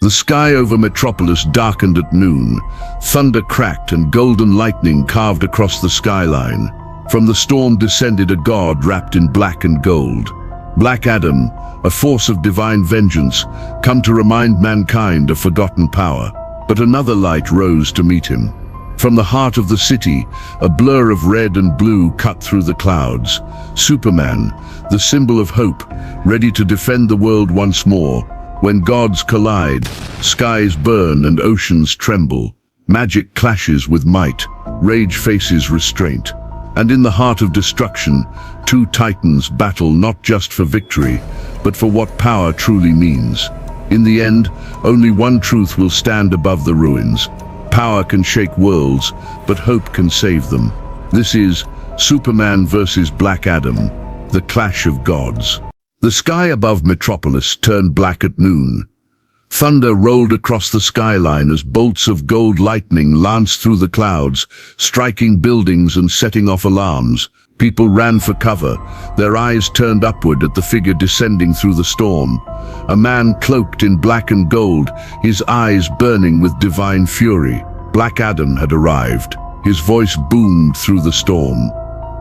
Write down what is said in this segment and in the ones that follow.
The sky over Metropolis darkened at noon. Thunder cracked and golden lightning carved across the skyline. From the storm descended a god wrapped in black and gold. Black Adam, a force of divine vengeance, come to remind mankind of forgotten power. But another light rose to meet him. From the heart of the city, a blur of red and blue cut through the clouds. Superman, the symbol of hope, ready to defend the world once more. When gods collide, skies burn and oceans tremble. Magic clashes with might, rage faces restraint. And in the heart of destruction, two titans battle not just for victory, but for what power truly means. In the end, only one truth will stand above the ruins. Power can shake worlds, but hope can save them. This is Superman versus Black Adam, the clash of gods. The sky above Metropolis turned black at noon. Thunder rolled across the skyline as bolts of gold lightning lanced through the clouds, striking buildings and setting off alarms. People ran for cover, their eyes turned upward at the figure descending through the storm. A man cloaked in black and gold, his eyes burning with divine fury. Black Adam had arrived. His voice boomed through the storm.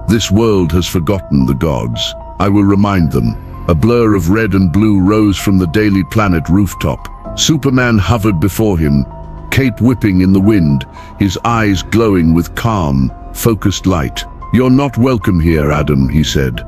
This world has forgotten the gods. I will remind them. A blur of red and blue rose from the Daily Planet rooftop. Superman hovered before him, cape whipping in the wind, his eyes glowing with calm, focused light. "You're not welcome here, Adam," he said.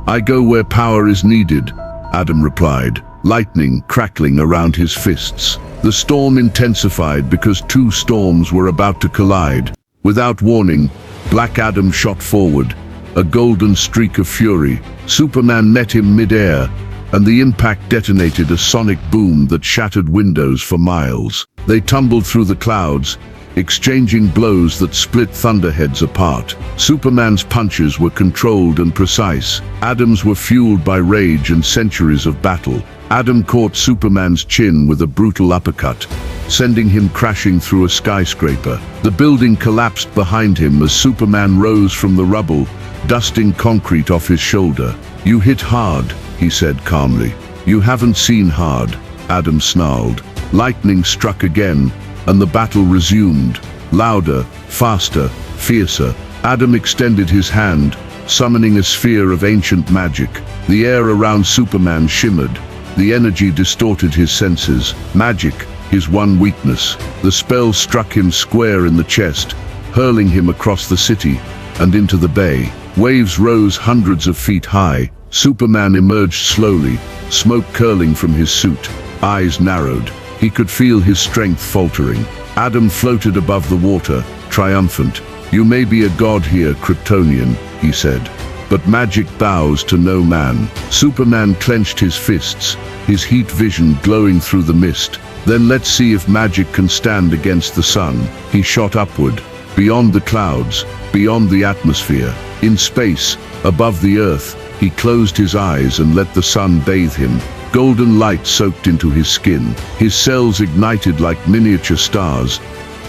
"I go where power is needed," Adam replied, lightning crackling around his fists. The storm intensified because two storms were about to collide. Without warning, Black Adam shot forward, a golden streak of fury. Superman met him mid-air, and the impact detonated a sonic boom that shattered windows for miles. They tumbled through the clouds, exchanging blows that split thunderheads apart. Superman's punches were controlled and precise. Adam's were fueled by rage and centuries of battle. Adam caught Superman's chin with a brutal uppercut, sending him crashing through a skyscraper. The building collapsed behind him as Superman rose from the rubble, dusting concrete off his shoulder. "You hit hard," he said calmly. "You haven't seen hard," Adam snarled. Lightning struck again, and the battle resumed, louder, faster, fiercer. Adam extended his hand, summoning a sphere of ancient magic. The air around Superman shimmered. The energy distorted his senses. Magic, his one weakness. The spell struck him square in the chest, hurling him across the city and into the bay. Waves rose hundreds of feet high. Superman emerged slowly, smoke curling from his suit. Eyes narrowed. He could feel his strength faltering. Adam floated above the water, triumphant. "You may be a god here, Kryptonian," he said, "but magic bows to no man." Superman clenched his fists, his heat vision glowing through the mist. "Then let's see if magic can stand against the sun." He shot upward, beyond the clouds, beyond the atmosphere. In space, above the earth, he closed his eyes and let the sun bathe him. Golden light soaked into his skin. His cells ignited like miniature stars,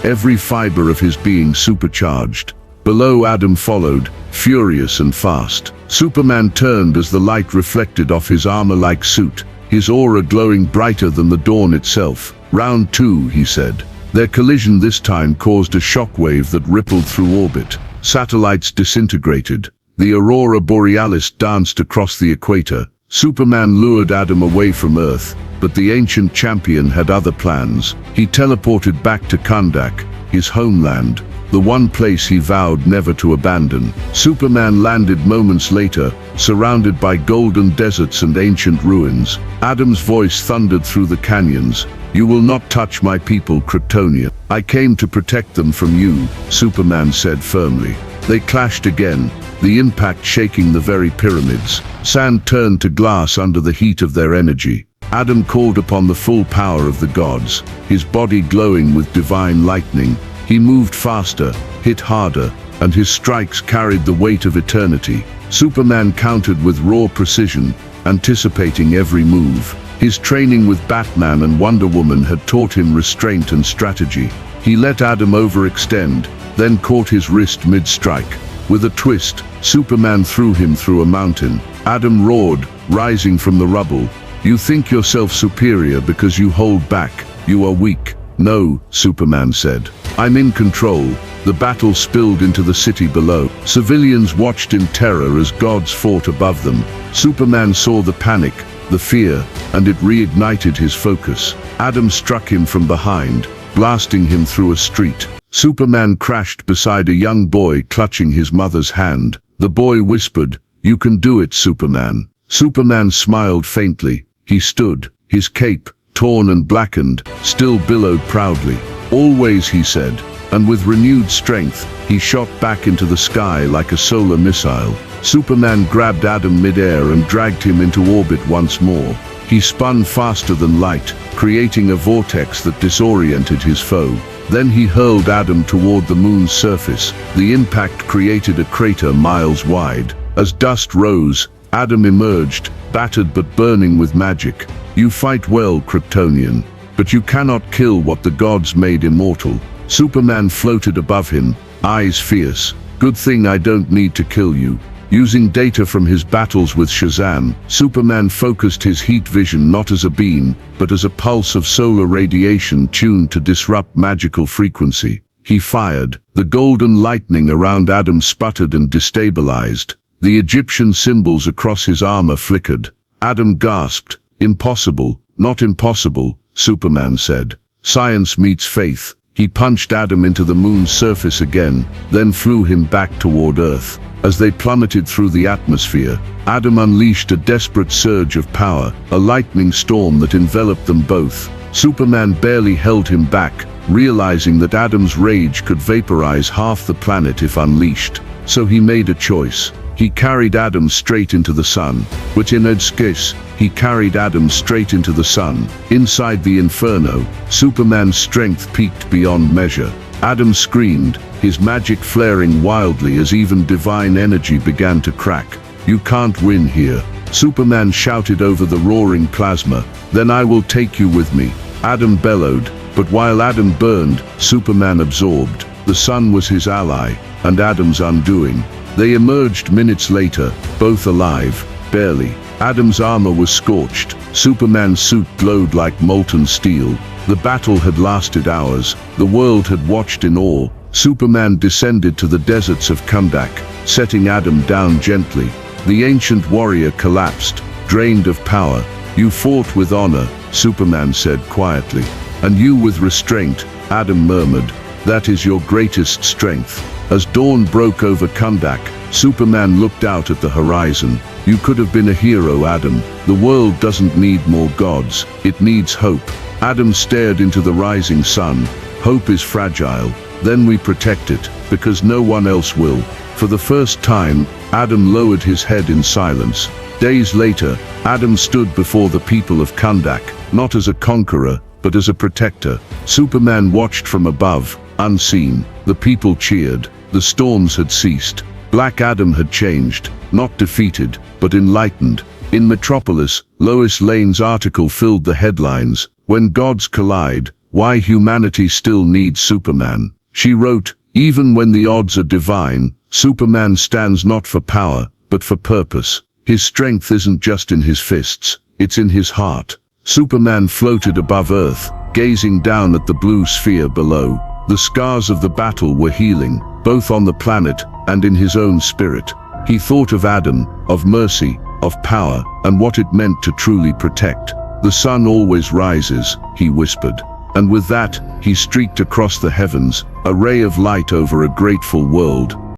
every fiber of his being supercharged. Below, Adam followed, furious and fast. Superman turned as the light reflected off his armor-like suit, his aura glowing brighter than the dawn itself. "Round two," he said. Their collision this time caused a shockwave that rippled through orbit. Satellites disintegrated. The aurora borealis danced across the equator. Superman lured Adam away from Earth, but the ancient champion had other plans. He teleported back to Kahndaq, his homeland, the one place he vowed never to abandon. Superman landed moments later, surrounded by golden deserts and ancient ruins. Adam's voice thundered through the canyons. "You will not touch my people, Kryptonian. I came to protect them from you," Superman said firmly. They clashed again, the impact shaking the very pyramids. Sand turned to glass under the heat of their energy. Adam called upon the full power of the gods, his body glowing with divine lightning. He moved faster, hit harder, and his strikes carried the weight of eternity. Superman countered with raw precision, anticipating every move. His training with Batman and Wonder Woman had taught him restraint and strategy. He let Adam overextend, then caught his wrist mid-strike. With a twist, Superman threw him through a mountain. Adam roared, rising from the rubble. "You think yourself superior because you hold back. "You are weak." "No," Superman said. "I'm in control." The battle spilled into the city below. Civilians watched in terror as gods fought above them. Superman saw the panic, the fear, and it reignited his focus. Adam struck him from behind, blasting him through a street. Superman crashed beside a young boy clutching his mother's hand. The boy whispered, "You can do it, Superman." Superman smiled faintly. He stood, his cape, torn and blackened, still billowed proudly. "Always," he said, and with renewed strength, he shot back into the sky like a solar missile. Superman grabbed Adam mid-air and dragged him into orbit once more. He spun faster than light, creating a vortex that disoriented his foe. Then he hurled Adam toward the moon's surface. The impact created a crater miles wide. As dust rose, Adam emerged, battered but burning with magic. "You fight well, Kryptonian, but you cannot kill what the gods made immortal." Superman floated above him, eyes fierce. "Good thing I don't need to kill you." Using data from his battles with Shazam, Superman focused his heat vision not as a beam, but as a pulse of solar radiation tuned to disrupt magical frequency. He fired. The golden lightning around Adam sputtered and destabilized. The Egyptian symbols across his armor flickered. Adam gasped. "Impossible, not impossible," Superman said. "Science meets faith." He punched Adam into the moon's surface again, then flew him back toward Earth. As they plummeted through the atmosphere, Adam unleashed a desperate surge of power, a lightning storm that enveloped them both. Superman barely held him back, realizing that Adam's rage could vaporize half the planet if unleashed. So he made a choice. He carried Adam straight into the sun. But in Ed's case, he carried Adam straight into the sun. Inside the inferno, Superman's strength peaked beyond measure. Adam screamed, his magic flaring wildly as even divine energy began to crack. "You can't win here," Superman shouted over the roaring plasma. "Then I will take you with me," Adam bellowed. But while Adam burned, Superman absorbed. The sun was his ally, and Adam's undoing. They emerged minutes later, both alive, barely. Adam's armor was scorched. Superman's suit glowed like molten steel. The battle had lasted hours. The world had watched in awe. Superman descended to the deserts of Kahndaq, setting Adam down gently. The ancient warrior collapsed, drained of power. "You fought with honor," Superman said quietly. "And you with restraint," Adam murmured. "That is your greatest strength." As dawn broke over Kahndaq, Superman looked out at the horizon. "You could have been a hero, Adam. The world doesn't need more gods. It needs hope." Adam stared into the rising sun. "Hope is fragile. Then we protect it, because no one else will." For the first time, Adam lowered his head in silence. Days later, Adam stood before the people of Kahndaq, not as a conqueror, but as a protector. Superman watched from above, unseen. The people cheered. The storms had ceased. Black Adam had changed, not defeated, but enlightened. In Metropolis, Lois Lane's article filled the headlines, "When Gods Collide, Why Humanity Still Needs Superman." She wrote, "Even when the odds are divine, Superman stands not for power, but for purpose. His strength isn't just in his fists, it's in his heart." Superman floated above Earth, gazing down at the blue sphere below. The scars of the battle were healing, both on the planet and in his own spirit. He thought of Adam, of mercy, of power, and what it meant to truly protect. "The sun always rises," he whispered. And with that, he streaked across the heavens, a ray of light over a grateful world.